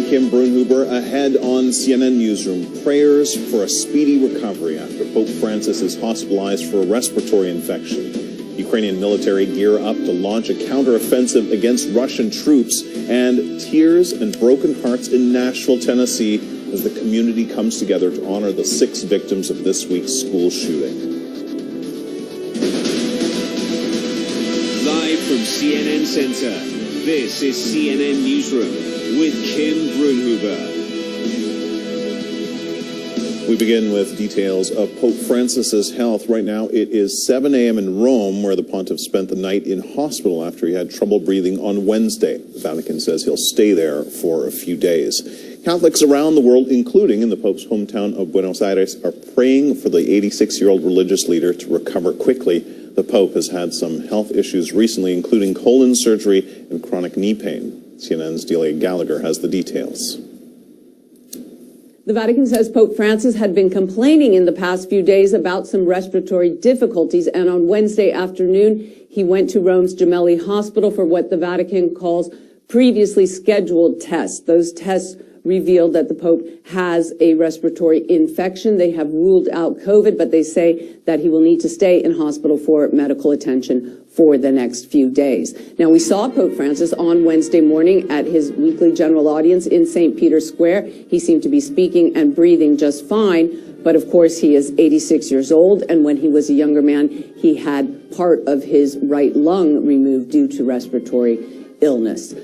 Kim Brunhuber ahead on CNN Newsroom. Prayers for a speedy recovery after Pope Francis is hospitalized for a respiratory infection. Ukrainian military gear up to launch a counteroffensive against Russian troops, and tears and broken hearts in Nashville, Tennessee, as the community comes together to honor the 6 victims of this week's school shooting. Live from CNN Center, this is CNN Newsroom with Kim Brunhuber. We begin with details of Pope Francis's health. Right now, it is 7 a.m. in Rome, where the pontiff spent the night in hospital after he had trouble breathing on Wednesday. The Vatican says he'll stay there for a few days. Catholics around the world, including in the Pope's hometown of Buenos Aires, are praying for the 86-year-old religious leader to recover quickly. The Pope has had some health issues recently, including colon surgery and chronic knee pain. CNN's Delia Gallagher has the details. The Vatican says Pope Francis had been complaining in the past few days about some respiratory difficulties, and on Wednesday afternoon, he went to Rome's Gemelli Hospital for what the Vatican calls previously scheduled tests. Those tests revealed that the Pope has a respiratory infection. They have ruled out COVID, but they say that he will need to stay in hospital for medical attention for the next few days. Now, we saw Pope Francis on Wednesday morning at his weekly general audience in St. Peter's Square. He seemed to be speaking and breathing just fine, but of course he is 86 years old, and when he was a younger man, he had part of his right lung removed due to respiratory illness.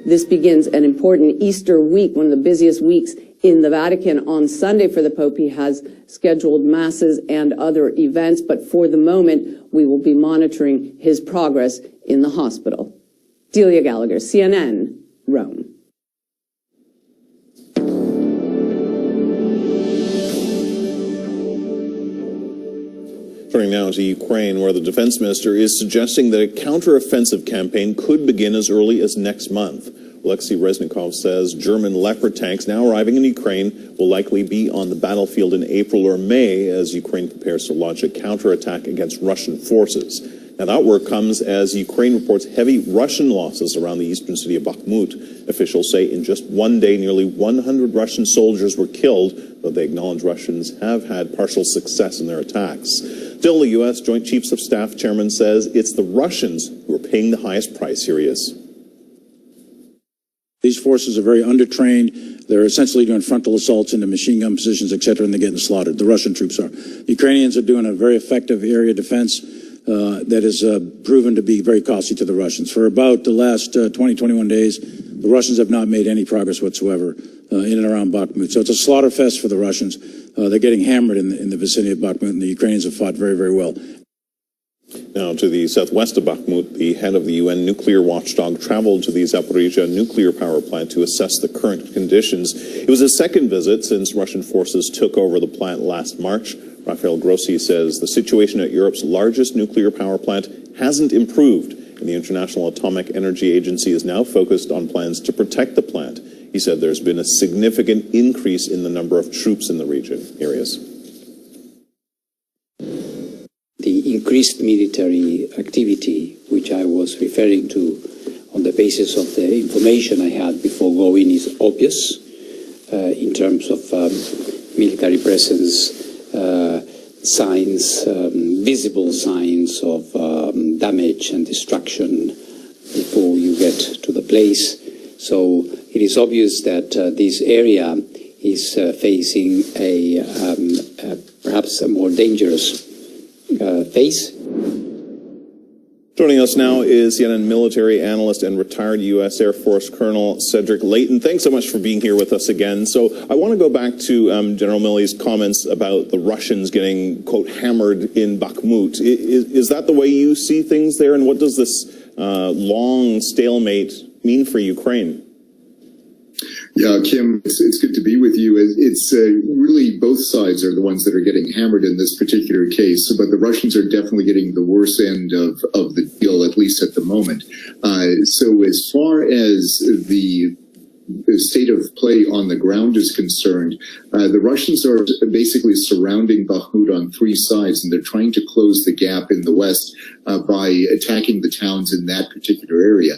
This begins an important Easter week, one of the busiest weeks in the Vatican. On Sunday for the Pope, he has scheduled masses and other events, but for the moment, we will be monitoring his progress in the hospital. Delia Gallagher, CNN, Rome. Turning now to Ukraine, where the defense minister is suggesting that a counteroffensive campaign could begin as early as next month. Alexei Reznikov says German Leopard tanks now arriving in Ukraine will likely be on the battlefield in April or May as Ukraine prepares to launch a counterattack against Russian forces. Now, that work comes as Ukraine reports heavy Russian losses around the eastern city of Bakhmut. Officials say in just one day, nearly 100 Russian soldiers were killed, though they acknowledge Russians have had partial success in their attacks. Still, the U.S. Joint Chiefs of Staff chairman says it's the Russians who are paying the highest price. Here he is. These forces are very undertrained. They're essentially doing frontal assaults into machine gun positions, etc., and they're getting slaughtered. The Russian troops are. The Ukrainians are doing a very effective area defense that is proven to be very costly to the Russians. For about the last 21 days, the Russians have not made any progress whatsoever in and around Bakhmut. So it's a slaughter fest for the Russians. They're getting hammered in the vicinity of Bakhmut, and the Ukrainians have fought very, very well. Now to the southwest of Bakhmut, the head of the UN nuclear watchdog traveled to the Zaporizhzhia nuclear power plant to assess the current conditions. It was his second visit since Russian forces took over the plant last March. Rafael Grossi says the situation at Europe's largest nuclear power plant hasn't improved, and the International Atomic Energy Agency is now focused on plans to protect the plant. He said there's been a significant increase in the number of troops in the region. Here he is. The increased military activity, which I was referring to on the basis of the information I had before going, is obvious in terms of military presence, signs, visible signs of damage and destruction before you get to the place. So it is obvious that this area is facing perhaps a more dangerous phase. Joining us now is CNN military analyst and retired U.S. Air Force Colonel Cedric Leighton. Thanks so much for being here with us again. So I want to go back to General Milley's comments about the Russians getting, quote, hammered in Bakhmut. Is that the way you see things there? And what does this long stalemate mean for Ukraine? Yeah, Kim, it's good to be with you. It's really both sides are the ones that are getting hammered in this particular case, but the Russians are definitely getting the worst end of the deal, at least at the moment. So as far as the state of play on the ground is concerned, the Russians are basically surrounding Bakhmut on 3 sides, and they're trying to close the gap in the west by attacking the towns in that particular area.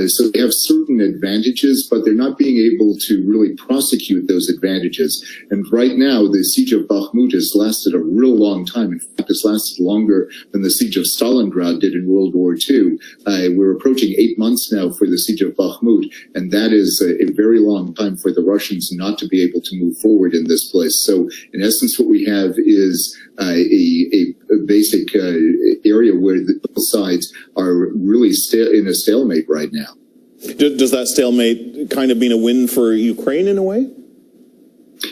So they have certain certain advantages, but they're not being able to really prosecute those advantages. And right now, the siege of Bakhmut has lasted a real long time. In fact, it's lasted longer than the siege of Stalingrad did in World War II. We're approaching 8 months now for the siege of Bakhmut, and that is a very long time for the Russians not to be able to move forward in this place. So, in essence, what we have is a basic area where both sides are really in a stalemate right now. Does that stalemate kind of mean a win for Ukraine in a way?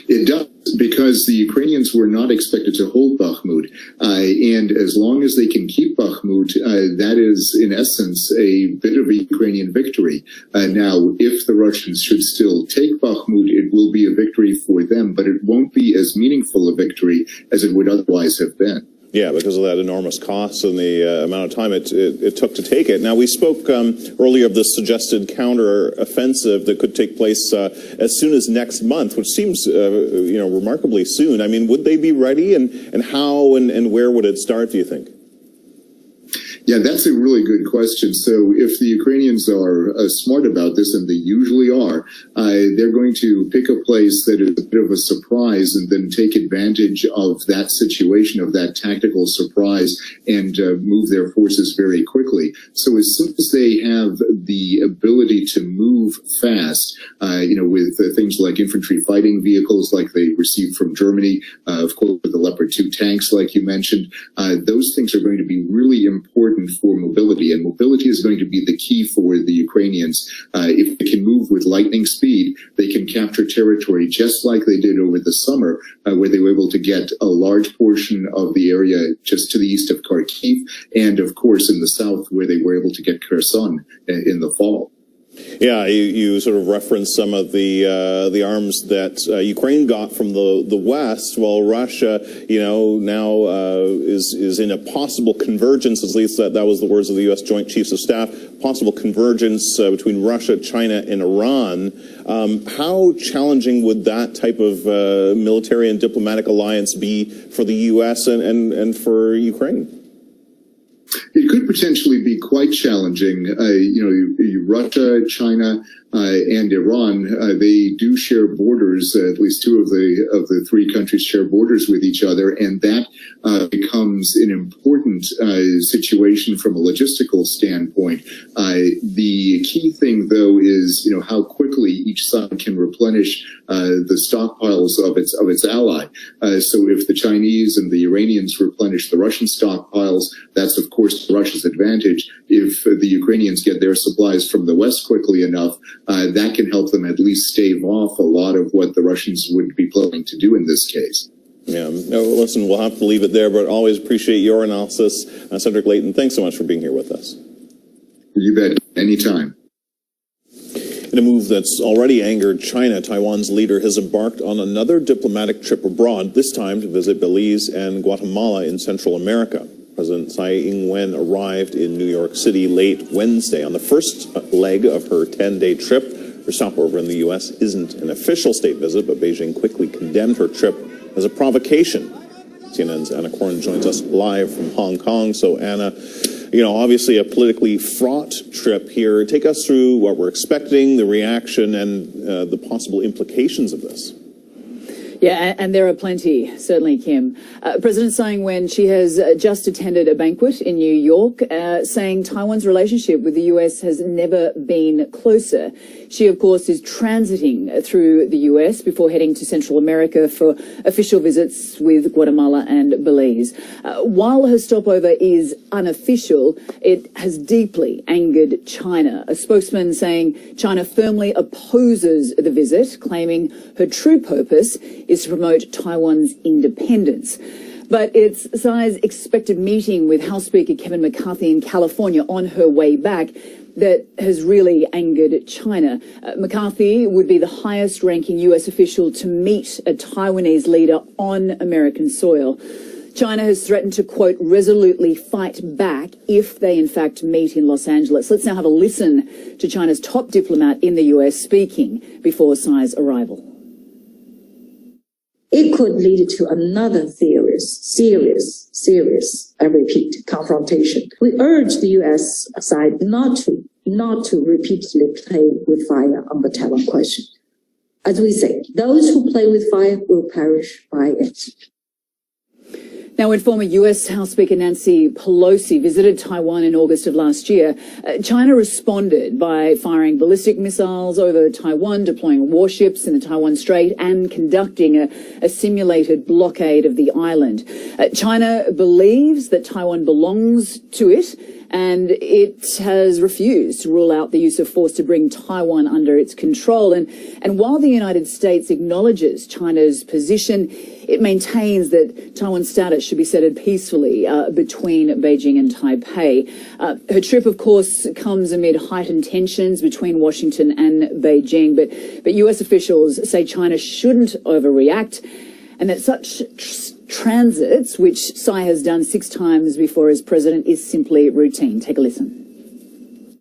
It does, because the Ukrainians were not expected to hold Bakhmut. And as long as they can keep Bakhmut, that is, in essence, a bit of a Ukrainian victory. Now, if the Russians should still take Bakhmut, it will be a victory for them, but it won't be as meaningful a victory as it would otherwise have been. Yeah, because of that enormous cost and the amount of time it took to take it. Now, we spoke earlier of the suggested counter-offensive that could take place as soon as next month, which seems, remarkably soon. I mean, would they be ready, and how and where would it start, do you think? Yeah, that's a really good question. So if the Ukrainians are smart about this, and they usually are, they're going to pick a place that is a bit of a surprise and then take advantage of that situation, of that tactical surprise, and move their forces very quickly. So as soon as they have the ability to move fast, with things like infantry fighting vehicles like they received from Germany, of course, with the Leopard 2 tanks, like you mentioned, those things are going to be really important for mobility, and mobility is going to be the key for the Ukrainians. If they can move with lightning speed, they can capture territory just like they did over the summer, where they were able to get a large portion of the area just to the east of Kharkiv, and of course in the south, where they were able to get Kherson in the fall. Yeah, you sort of referenced some of the arms that Ukraine got from the West, while Russia, now is in a possible convergence. At least that was the words of the U.S. Joint Chiefs of Staff. Possible convergence between Russia, China, and Iran. How challenging would that type of military and diplomatic alliance be for the U.S. and for Ukraine? It could potentially be quite challenging. Russia, China, and Iran, they do share borders. At least two of the three countries share borders with each other, and that becomes an important situation from a logistical standpoint. The key thing, though, is how quickly each side can replenish the stockpiles of its ally. So if the Chinese and the Iranians replenish the Russian stockpiles, that's of course Russia's advantage. If the Ukrainians get their supplies from the West quickly enough, that can help them at least stave off a lot of what the Russians would be planning to do in this case. Yeah. No, listen, we'll have to leave it there, but always appreciate your analysis. Cedric Layton, thanks so much for being here with us. You bet. Anytime. In a move that's already angered China, Taiwan's leader has embarked on another diplomatic trip abroad, this time to visit Belize and Guatemala in Central America. President Tsai Ing-wen arrived in New York City late Wednesday on the first leg of her 10-day trip. Her stopover in the U.S. isn't an official state visit, but Beijing quickly condemned her trip as a provocation. CNN's Anna Korn joins us live from Hong Kong. So, Anna, obviously a politically fraught trip here. Take us through what we're expecting, the reaction, and the possible implications of this. Yeah, and there are plenty, certainly, Kim. President Tsai Ing-wen, she has just attended a banquet in New York, saying Taiwan's relationship with the U.S. has never been closer. She, of course, is transiting through the U.S. before heading to Central America for official visits with Guatemala and Belize. While her stopover is unofficial, it has deeply angered China. A spokesman saying China firmly opposes the visit, claiming her true purpose is to promote Taiwan's independence. But it's Tsai's expected meeting with House Speaker Kevin McCarthy in California on her way back that has really angered China. McCarthy would be the highest-ranking U.S. official to meet a Taiwanese leader on American soil. China has threatened to, quote, resolutely fight back if they, in fact, meet in Los Angeles. Let's now have a listen to China's top diplomat in the U.S. speaking before Tsai's arrival. It could lead to another serious, I repeat, confrontation. We urge the U.S. side not to not to repeatedly play with fire on the Taiwan question. As we say, those who play with fire will perish by it. Now, when former US House Speaker Nancy Pelosi visited Taiwan in August of last year, China responded by firing ballistic missiles over Taiwan, deploying warships in the Taiwan Strait, and conducting a simulated blockade of the island. China believes that Taiwan belongs to it, and it has refused to rule out the use of force to bring Taiwan under its control. And while the United States acknowledges China's position, it maintains that Taiwan's status should be settled peacefully between Beijing and Taipei. Her trip, of course, comes amid heightened tensions between Washington and Beijing, but US officials say China shouldn't overreact, and that such transits, which Tsai has done 6 times before as president, is simply routine. Take a listen.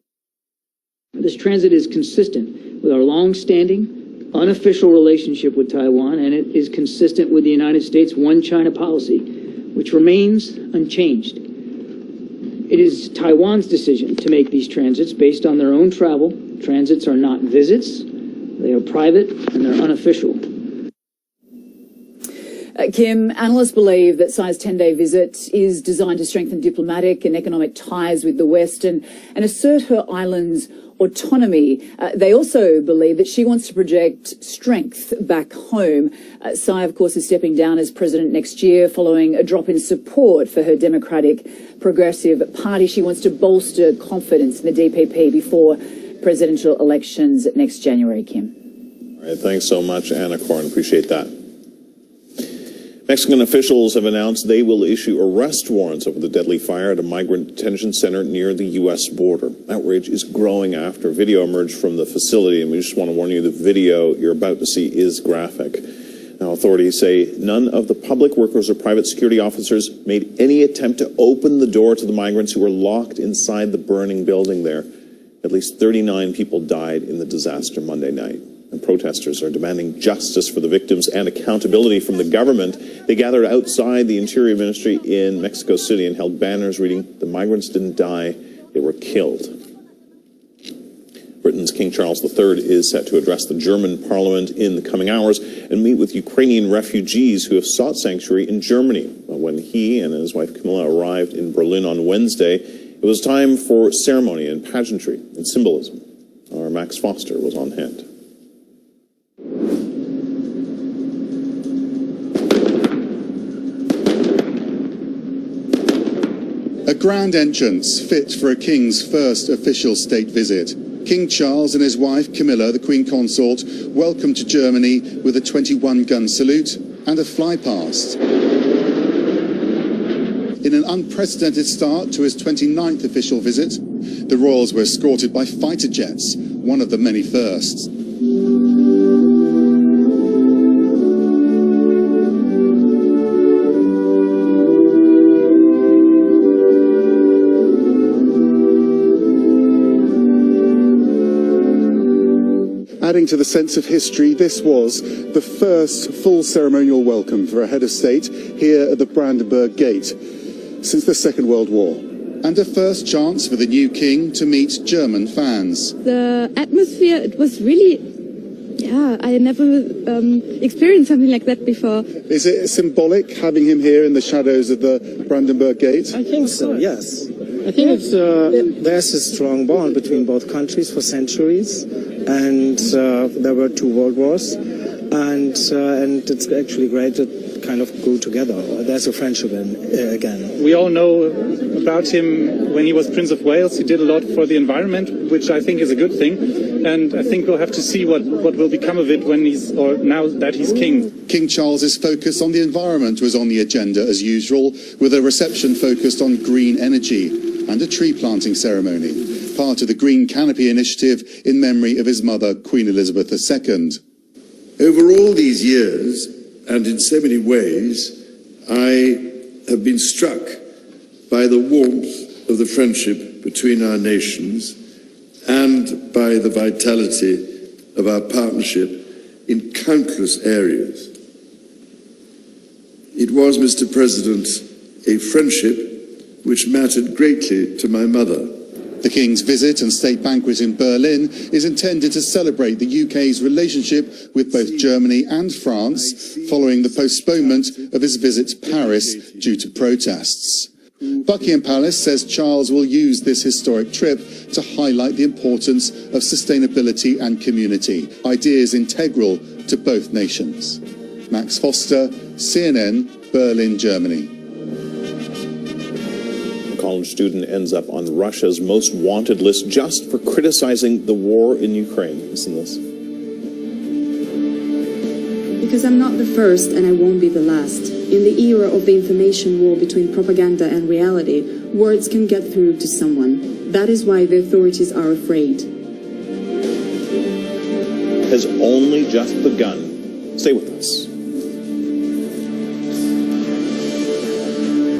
This transit is consistent with our long-standing, unofficial relationship with Taiwan, and it is consistent with the United States' one China policy, which remains unchanged. It is Taiwan's decision to make these transits based on their own travel. Transits are not visits. They are private and they're unofficial. Kim, analysts believe that Tsai's 10-day visit is designed to strengthen diplomatic and economic ties with the West and assert her island's autonomy. They also believe that she wants to project strength back home. Tsai, of course, is stepping down as president next year following a drop in support for her Democratic Progressive Party. She wants to bolster confidence in the DPP before presidential elections next January, Kim. All right, thanks so much, Anna Corn. Appreciate that. Mexican officials have announced they will issue arrest warrants over the deadly fire at a migrant detention center near the U.S. border. Outrage is growing after video emerged from the facility, and we just want to warn you the video you're about to see is graphic. Now, authorities say none of the public workers or private security officers made any attempt to open the door to the migrants who were locked inside the burning building there. At least 39 people died in the disaster Monday night. And protesters are demanding justice for the victims and accountability from the government. They gathered outside the Interior Ministry in Mexico City and held banners reading, "The migrants didn't die, they were killed." Britain's King Charles III is set to address the German parliament in the coming hours and meet with Ukrainian refugees who have sought sanctuary in Germany. When he and his wife Camilla arrived in Berlin on Wednesday, it was time for ceremony and pageantry and symbolism. Our Max Foster was on hand. A grand entrance fit for a king's first official state visit. King Charles and his wife Camilla, the Queen Consort, welcomed to Germany with a 21-gun salute and a fly-past. In an unprecedented start to his 29th official visit, the royals were escorted by fighter jets, one of the many firsts. Adding to the sense of history, this was the first full ceremonial welcome for a head of state here at the Brandenburg Gate since the Second World War. And a first chance for the new king to meet German fans. The atmosphere, it was really, I never experienced something like that before. Is it symbolic having him here in the shadows of the Brandenburg Gate? I think so, yes. I think it's, there's a strong bond between both countries for centuries, and there were 2 world wars, and it's actually great to kind of go together. There's a friendship again. We all know about him when he was Prince of Wales. He did a lot for the environment, which I think is a good thing, and I think we'll have to see what will become of it when now that he's king. King Charles's focus on the environment was on the agenda as usual, with a reception focused on green energy and a tree planting ceremony, part of the Green Canopy initiative in memory of his mother, Queen Elizabeth II. Over all these years, and in so many ways, I have been struck by the warmth of the friendship between our nations and by the vitality of our partnership in countless areas. It was, Mr. President, a friendship which mattered greatly to my mother. The King's visit and state banquet in Berlin is intended to celebrate the UK's relationship with both Germany and France following the postponement of his visit to Paris due to protests. Buckingham Palace says Charles will use this historic trip to highlight the importance of sustainability and community, ideas integral to both nations. Max Foster, CNN, Berlin, Germany. A college student ends up on Russia's most wanted list just for criticizing the war in Ukraine. Listen to this. Because I'm not the first and I won't be the last. In the era of the information war between propaganda and reality, words can get through to someone. That is why the authorities are afraid. Has only just begun. Stay with us.